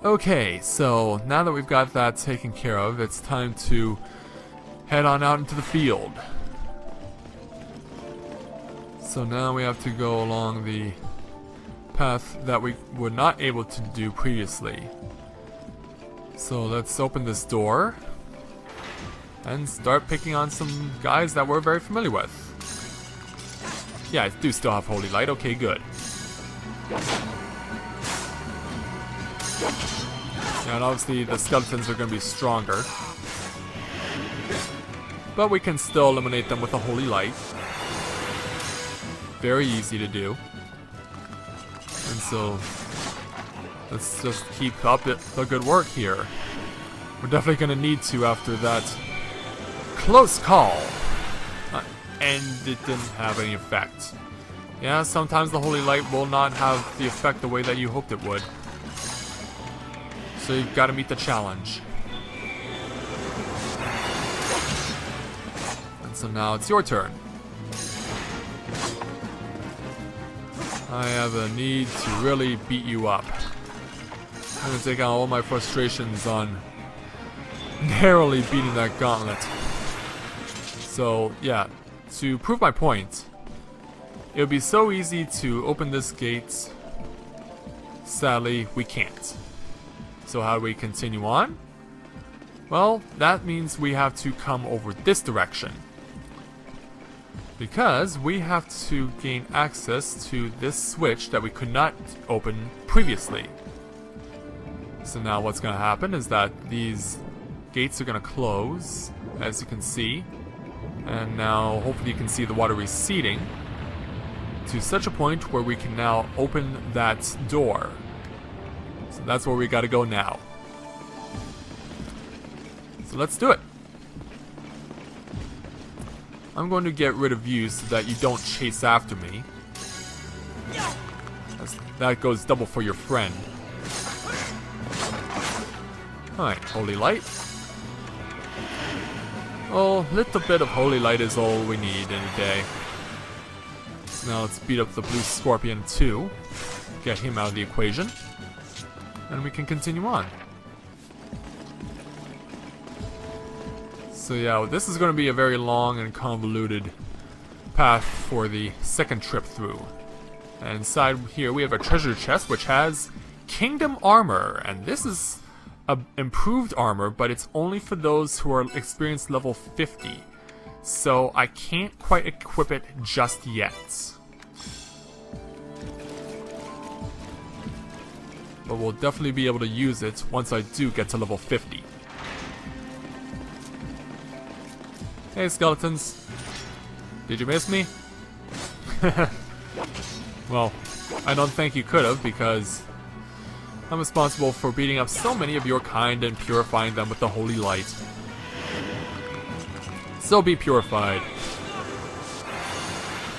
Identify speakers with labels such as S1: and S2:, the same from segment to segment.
S1: Okay, so now that we've got that taken care of, it's time to head on out into the field. So now we have to go along the path that we were not able to do previously. So let's open this door and start picking on some guys that we're very familiar with. Yeah, I do still have Holy Light. Okay, good. Yeah, and obviously the skeletons are going to be stronger. But we can still eliminate them with the Holy Light. Very easy to do. And so, let's just keep up the good work here. We're definitely going to need to after that close call. And it didn't have any effect. Yeah, sometimes the Holy Light will not have the effect the way that you hoped it would. So you've got to meet the challenge. And so now it's your turn. I have a need to really beat you up. I'm going to take out all my frustrations on narrowly beating that gauntlet. So, yeah, to prove my point, it would be so easy to open this gate. Sadly, we can't. So how do we continue on? Well, that means we have to come over this direction. Because we have to gain access to this switch that we could not open previously. So now what's going to happen is that these gates are going to close, as you can see. And now hopefully you can see the water receding to such a point where we can now open that door. So that's where we got to go now. So let's do it. I'm going to get rid of you so that you don't chase after me. That goes double for your friend. Alright, Holy Light. Oh, a little bit of Holy Light is all we need in a day. So now let's beat up the Blue Scorpion too. Get him out of the equation. And we can continue on. So yeah, this is going to be a very long and convoluted path for the second trip through. And inside here we have a treasure chest which has Kingdom Armor. And this is improved armor, but it's only for those who are experience level 50. So I can't quite equip it just yet. But we'll definitely be able to use it once I do get to level 50. Hey skeletons, did you miss me? Well, I don't think you could have, because I'm responsible for beating up so many of your kind and purifying them with the Holy Light. So be purified.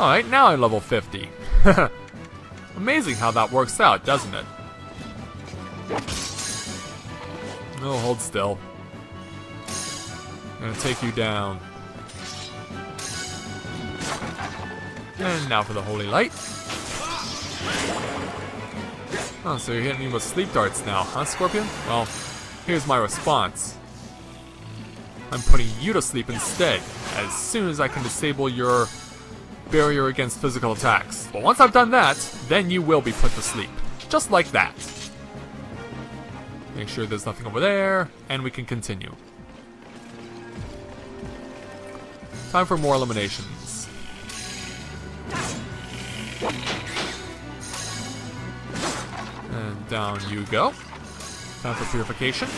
S1: Alright, now I'm level 50. Amazing how that works out, doesn't it? No, hold still. I'm gonna take you down. And now for the Holy Light. Oh, so you're hitting me with sleep darts now, huh, Scorpion? Well, here's my response. I'm putting you to sleep instead, as soon as I can disable your barrier against physical attacks. But once I've done that, then you will be put to sleep. Just like that. Make sure there's nothing over there, and we can continue. Time for more eliminations. And down you go. Time for purification.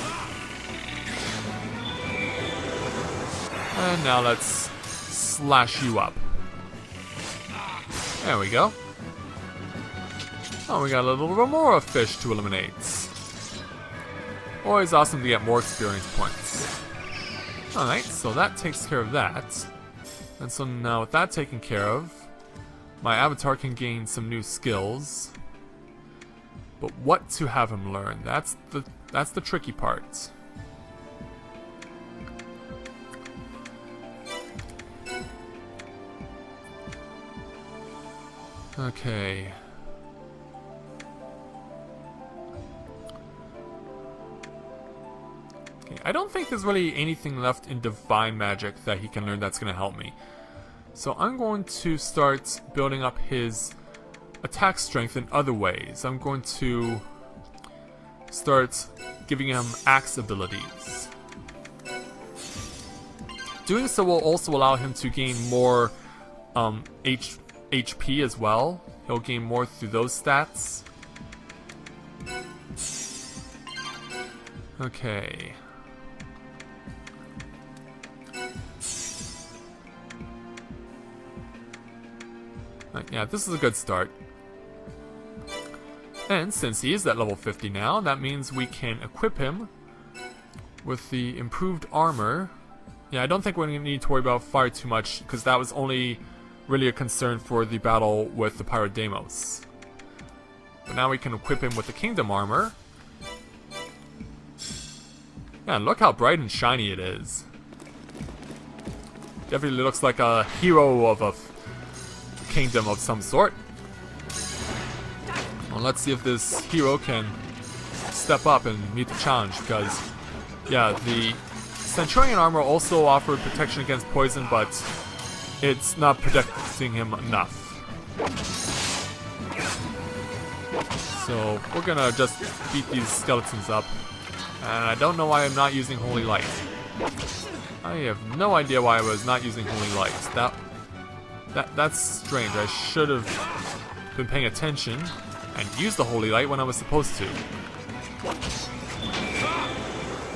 S1: And now let's slash you up. There we go. Oh, we got a little bit more of fish to eliminate. Always awesome to get more experience points. Alright, so that takes care of that. And so now with that taken care of, my avatar can gain some new skills. But what to have him learn? That's the tricky part. Okay. Okay, I don't think there's really anything left in Divine Magic that he can learn that's going to help me. So I'm going to start building up his attack strength in other ways. I'm going to start giving him axe abilities. Doing so will also allow him to gain more HP as well. He'll gain more through those stats. Okay. Yeah, this is a good start. And since he is at level 50 now, that means we can equip him with the improved armor. Yeah, I don't think we're going to need to worry about fire too much, because that was only really a concern for the battle with the Pyrodemos. But now we can equip him with the Kingdom armor. Yeah, and look how bright and shiny it is. Definitely looks like a hero of a kingdom of some sort. Well, let's see if this hero can step up and meet the challenge, because, yeah, the Centurion armor also offered protection against poison, but it's not protecting him enough. So we're gonna just beat these skeletons up. And I don't know why I'm not using Holy Light. I have no idea why I was not using Holy Light. That's strange. I should have been paying attention and used the Holy Light when I was supposed to.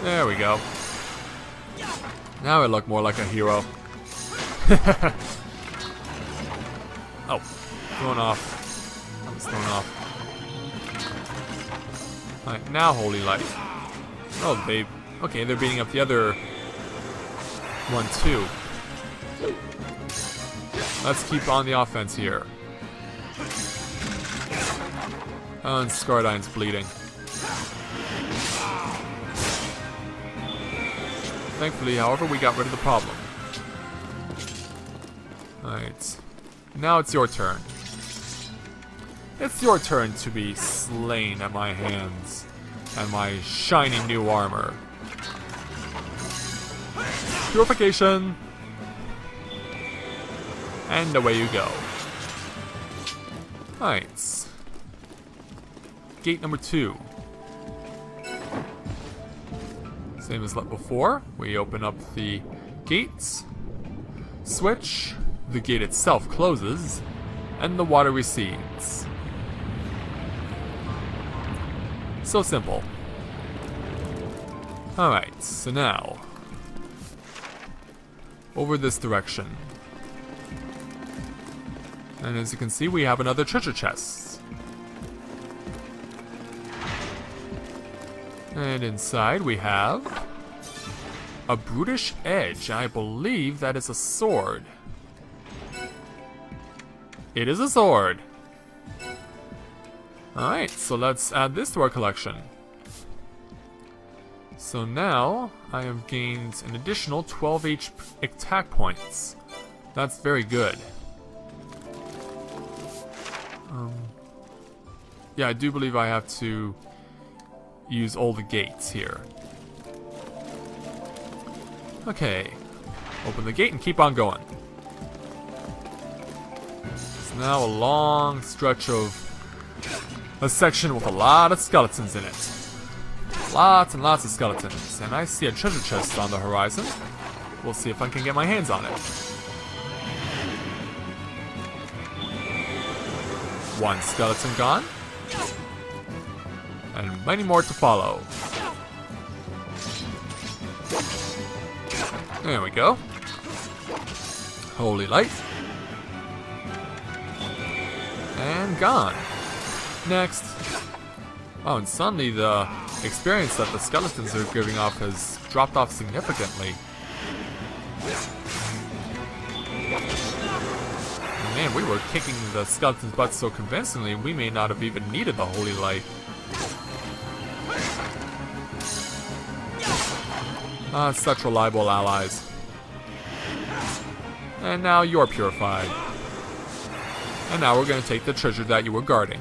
S1: There we go. Now I look more like a hero. Oh, thrown off. I was thrown off. Alright, now Holy Light. Oh, okay, they're beating up the other one too. Let's keep on the offense here. Oh, and Scardine's bleeding. Thankfully, however, we got rid of the problem. Alright. Now it's your turn. It's your turn to be slain at my hands and my shiny new armor. Purification! And away you go. Alright. Gate number 2. Same as before, we open up the gates, switch, the gate itself closes, and the water recedes. So simple. Alright, so now, over this direction. And as you can see, we have another treasure chest. And inside we have a brutish edge. I believe that is a sword. It is a sword. Alright, so let's add this to our collection. So now I have gained an additional 12 attack points. That's very good. Yeah, I do believe I have to use all the gates here. Okay. Open the gate and keep on going. It's now a long stretch of a section with a lot of skeletons in it. Lots and lots of skeletons. And I see a treasure chest on the horizon. We'll see if I can get my hands on it. One skeleton gone. And many more to follow. There we go. Holy Light. And gone. Next. Oh, and suddenly the experience that the skeletons are giving off has dropped off significantly. Man, we were kicking the skeletons' butts so convincingly, we may not have even needed the Holy Light. Such reliable allies. And now you're purified. And now we're going to take the treasure that you were guarding.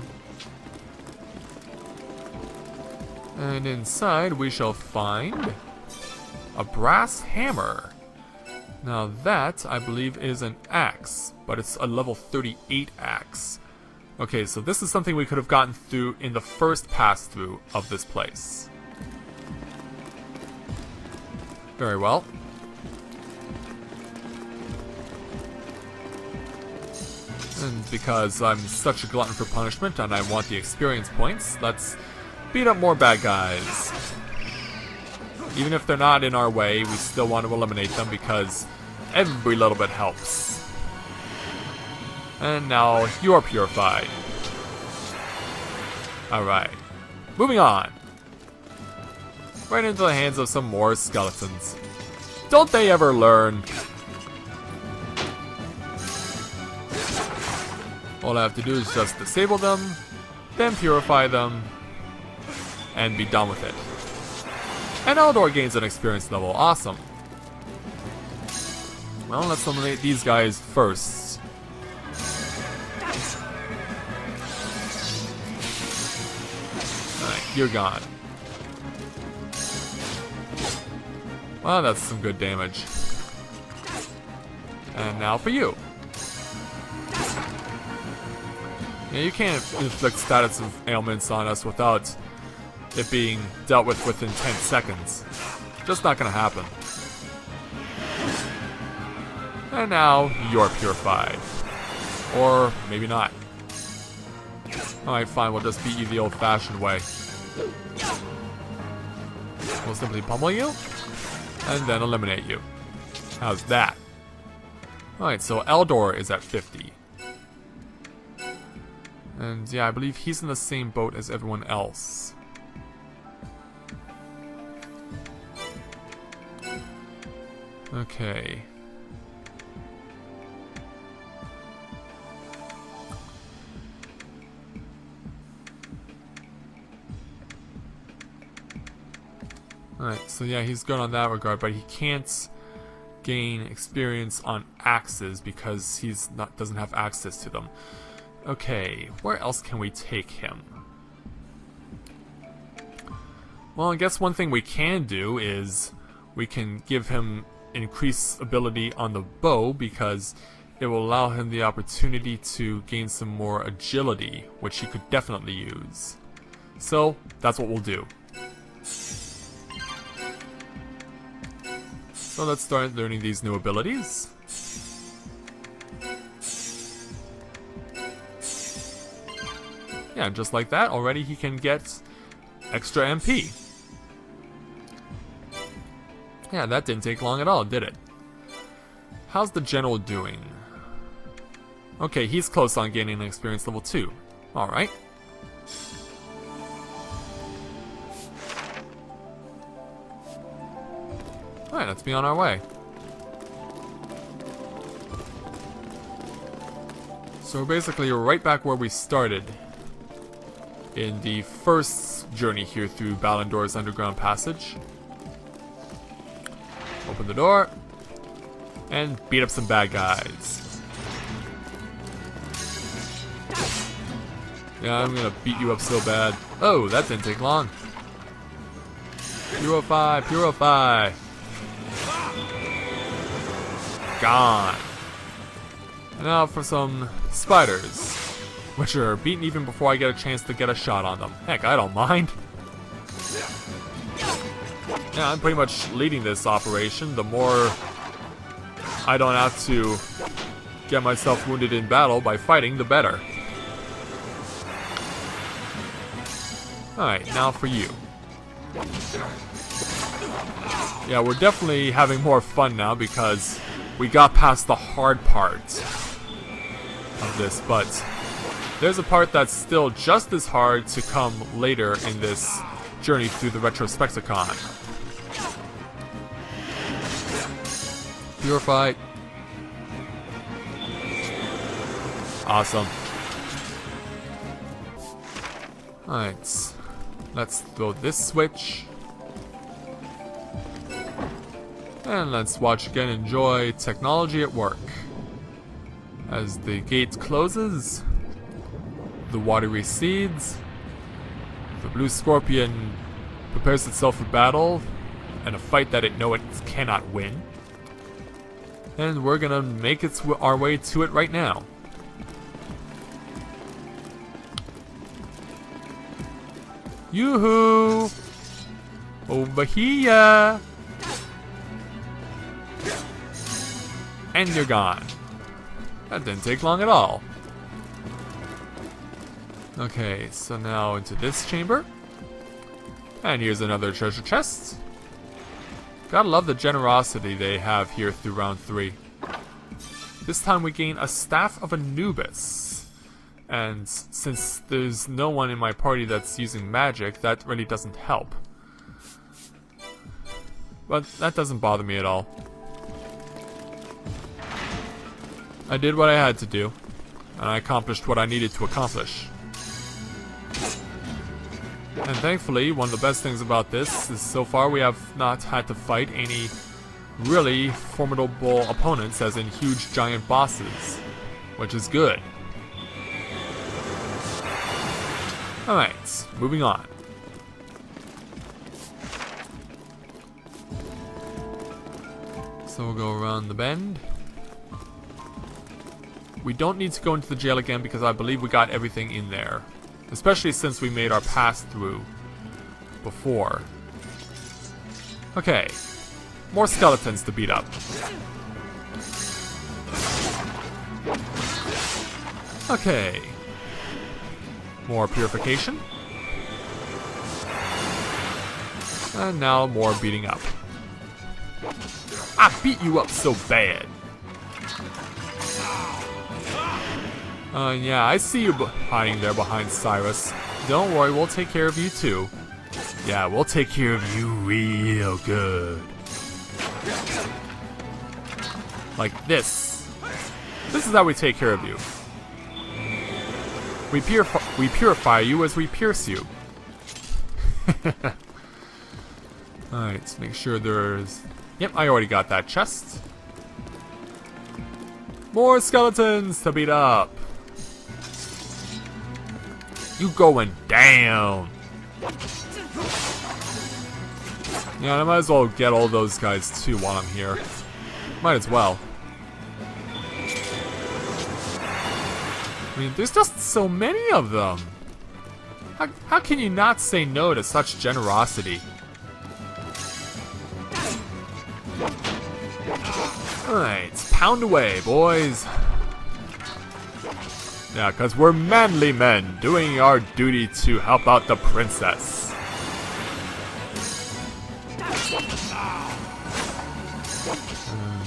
S1: And inside we shall find A brass hammer. Now that, I believe, is an axe, but it's a level 38 axe. Okay, so this is something we could have gotten through in the first pass-through of this place. Very well. And because I'm such a glutton for punishment and I want the experience points, let's beat up more bad guys. Even if they're not in our way, we still want to eliminate them because every little bit helps. And now you are purified. Alright. Moving on. Right into the hands of some more skeletons. Don't they ever learn? All I have to do is just disable them, then purify them, and be done with it. And Balandor gains an experience level. Awesome. Well, let's eliminate these guys first. Alright, you're gone. Well, that's some good damage. And now for you. Yeah, you can't inflict status of ailments on us without it being dealt with within 10 seconds. Just not gonna happen. And now you're purified. Or maybe not. Alright, fine, we'll just beat you the old-fashioned way. We'll simply pummel you, and then eliminate you. How's that? Alright, so Balandor is at 50. And yeah, I believe he's in the same boat as everyone else. Okay. Alright, so yeah, he's good on that regard, but he can't gain experience on axes because he's doesn't have access to them. Okay, where else can we take him? Well, I guess one thing we can do is we can give him increased ability on the bow because it will allow him the opportunity to gain some more agility, which he could definitely use. So, that's what we'll do. So let's start learning these new abilities. Yeah, just like that, already he can get extra MP. Yeah, that didn't take long at all, did it? How's the general doing? Okay, he's close on gaining an experience level 2. Alright. Alright, let's be on our way. So we're basically right back where we started in the first journey here through Balandor's underground passage. Open the door and beat up some bad guys. Yeah, I'm gonna beat you up so bad. Oh, that didn't take long. Purify, purify. Gone. And now for some spiders, which are beaten even before I get a chance to get a shot on them. Heck, I don't mind. Yeah, I'm pretty much leading this operation. The more I don't have to get myself wounded in battle by fighting, the better. Alright, now for you. Yeah, we're definitely having more fun now because we got past the hard part of this, but there's a part that's still just as hard to come later in this journey through the Retrospecticon. Purified. Awesome. Alright. Let's throw this switch. And let's watch again, enjoy technology at work. As the gate closes, the water recedes, the blue scorpion prepares itself for battle, in a fight that it know it cannot win. And we're gonna make our way to it right now. Yoo-hoo! Over here! And you're gone. That didn't take long at all. Okay, so now into this chamber. And here's another treasure chest. Gotta love the generosity they have here through round 3. This time we gain a Staff of Anubis. And since there's no one in my party that's using magic, that really doesn't help. But that doesn't bother me at all. I did what I had to do, and I accomplished what I needed to accomplish. And thankfully, one of the best things about this is so far we have not had to fight any really formidable opponents, as in huge giant bosses, which is good. Alright, moving on. So we'll go around the bend. We don't need to go into the jail again because I believe we got everything in there. Especially since we made our pass-through before. Okay. More skeletons to beat up. Okay. More purification. And now more beating up. I beat you up so bad. Yeah, I see you hiding there behind Cyrus. Don't worry, we'll take care of you too. Yeah, we'll take care of you real good. Like this. This is how we take care of you. We purify you as we pierce you. Alright, let's make sure there's... Yep, I already got that chest. More skeletons to beat up. You going down. Yeah, I might as well get all those guys too while I'm here. Might as well. I mean, there's just so many of them. How can you not say no to such generosity? Alright, pound away, boys. Yeah, because we're manly men doing our duty to help out the princess.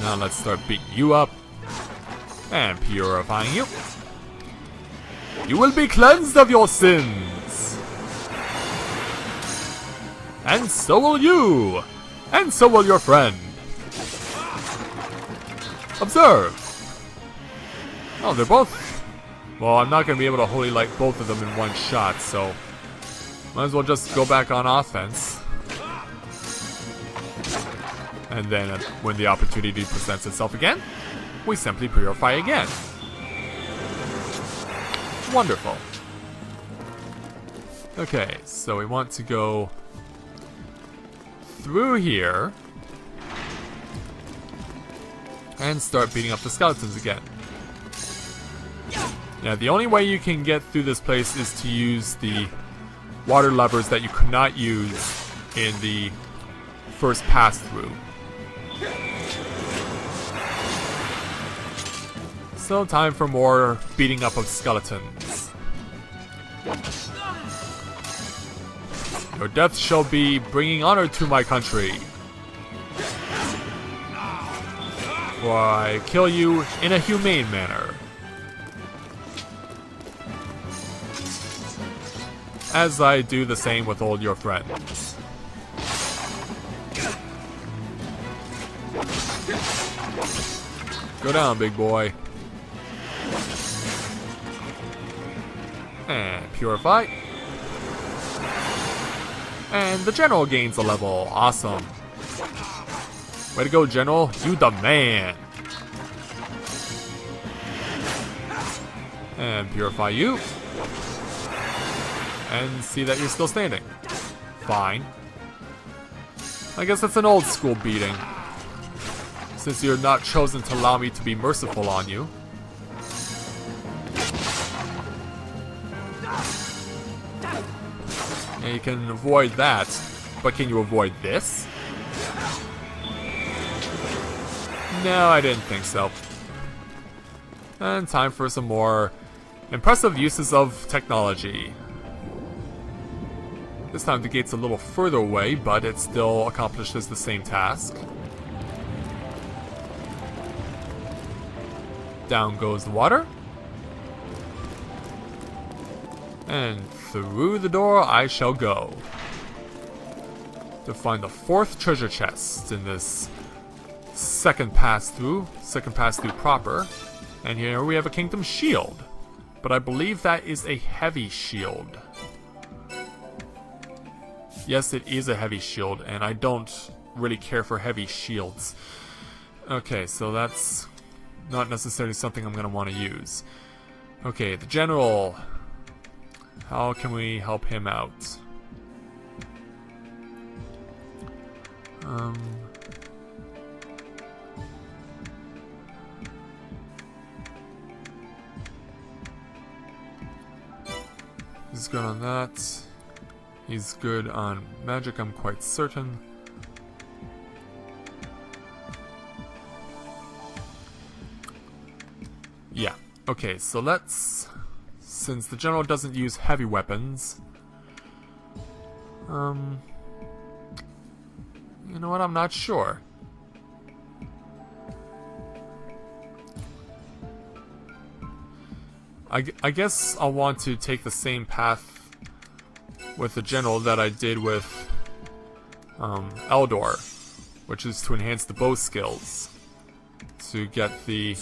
S1: Now let's start beating you up and purifying you. You will be cleansed of your sins. And so will you. And so will your friend. Observe. Oh, they're both... Well, I'm not going to be able to Holy Light both of them in one shot, so... Might as well just go back on offense. And then, when the opportunity presents itself again, we simply purify again. Wonderful. Okay, so we want to go... through here... and start beating up the skeletons again. Yeah, the only way you can get through this place is to use the water levers that you could not use in the first pass-through. So, time for more beating up of skeletons. Your death shall be bringing honor to my country. For I kill you in a humane manner. As I do the same with all your friends. Go down, big boy. And purify. And the general gains a level. Awesome. Way to go, General. You the man. And purify you. And see that you're still standing. Fine. I guess that's an old school beating. Since you're not chosen to allow me to be merciful on you. And you can avoid that, but can you avoid this? No, I didn't think so. And time for some more impressive uses of technology. This time the gate's a little further away, but it still accomplishes the same task. Down goes the water. And through the door I shall go. To find the 4th treasure chest in this second pass through proper. And here we have a kingdom shield. But I believe that is a heavy shield. Yes, it is a heavy shield, and I don't really care for heavy shields. Okay, so that's not necessarily something I'm going to want to use. Okay, the general. How can we help him out? He's good on that. He's good on magic, I'm quite certain. Yeah, okay, so let's... Since the general doesn't use heavy weapons... You know what, I'm not sure. I guess I'll want to take the same path with the general that I did with Eldor, which is to enhance the bow skills to get the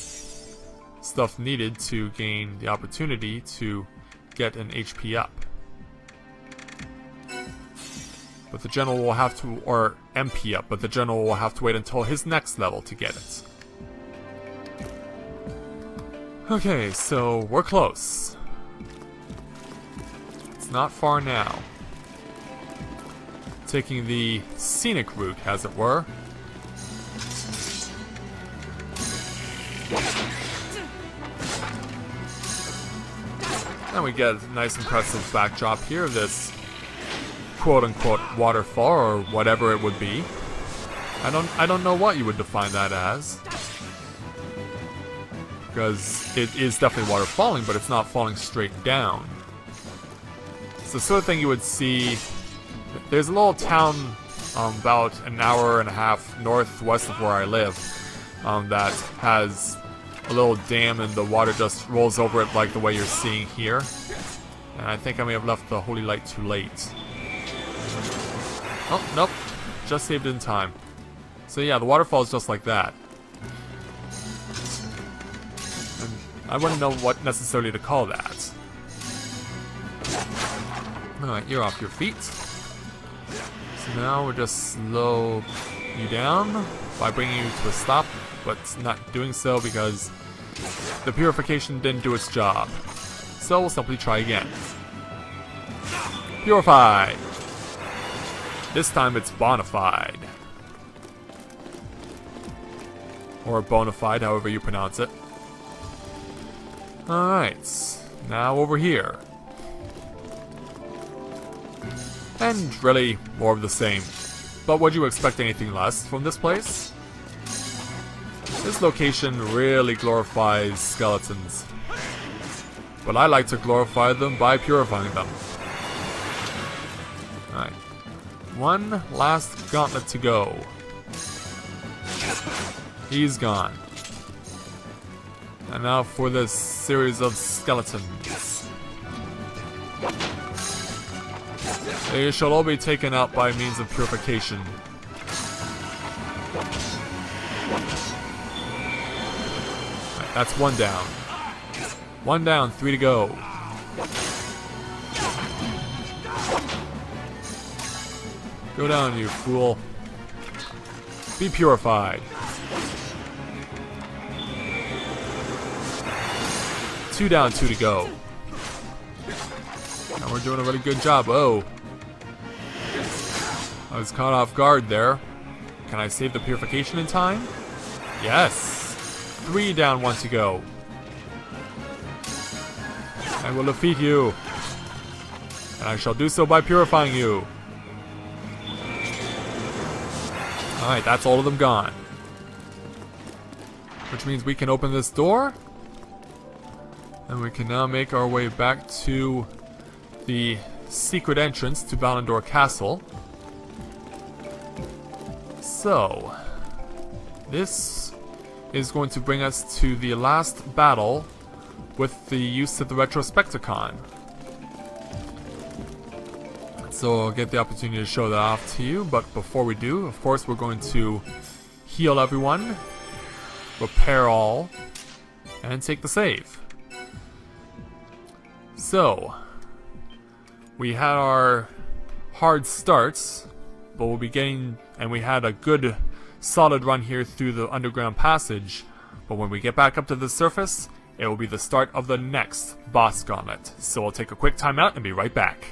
S1: stuff needed to gain the opportunity to get an HP up. But the general will have to, or MP up, but the general will have to wait until his next level to get it. Okay, so we're close. It's not far now. Taking the scenic route, as it were. And we get a nice impressive backdrop here of this quote-unquote waterfall, or whatever it would be. I don't know what you would define that as. Because it is definitely water falling, but it's not falling straight down. It's the sort of thing you would see. There's a little town about an hour and a half northwest of where I live that has a little dam and the water just rolls over it like the way you're seeing here. And I think I may have left the holy light too late. Oh, nope. Just saved in time. So yeah, the waterfall is just like that. I wouldn't know what necessarily to call that. Alright, you're off your feet. So now we'll just slow you down by bringing you to a stop, but not doing so because the purification didn't do its job. So we'll simply try again. Purified! This time it's bonafide. Or bonafide, however you pronounce it. Alright, now over here. And really, more of the same. But would you expect anything less from this place? This location really glorifies skeletons. But I like to glorify them by purifying them. Alright. One last gauntlet to go. He's gone. And now for this series of skeletons. They shall all be taken out by means of purification. Right, that's one down. One down, 3 to go. Go down, you fool. Be purified. 2 down, 2 to go. And we're doing a really good job. Oh. I was caught off guard there. Can I save the purification in time? Yes! 3 down, 1 to go. I will defeat you. And I shall do so by purifying you. Alright, that's all of them gone. Which means we can open this door. And we can now make our way back to the secret entrance to Balandor Castle. So, this is going to bring us to the last battle with the use of the Retrospecticon. So I'll get the opportunity to show that off to you, but before we do, of course, we're going to heal everyone, repair all, and take the save. So, we had our hard starts, but we'll be getting, and we had a good solid run here through the underground passage, but when we get back up to the surface, it will be the start of the next boss gauntlet. So we'll take a quick time out and be right back.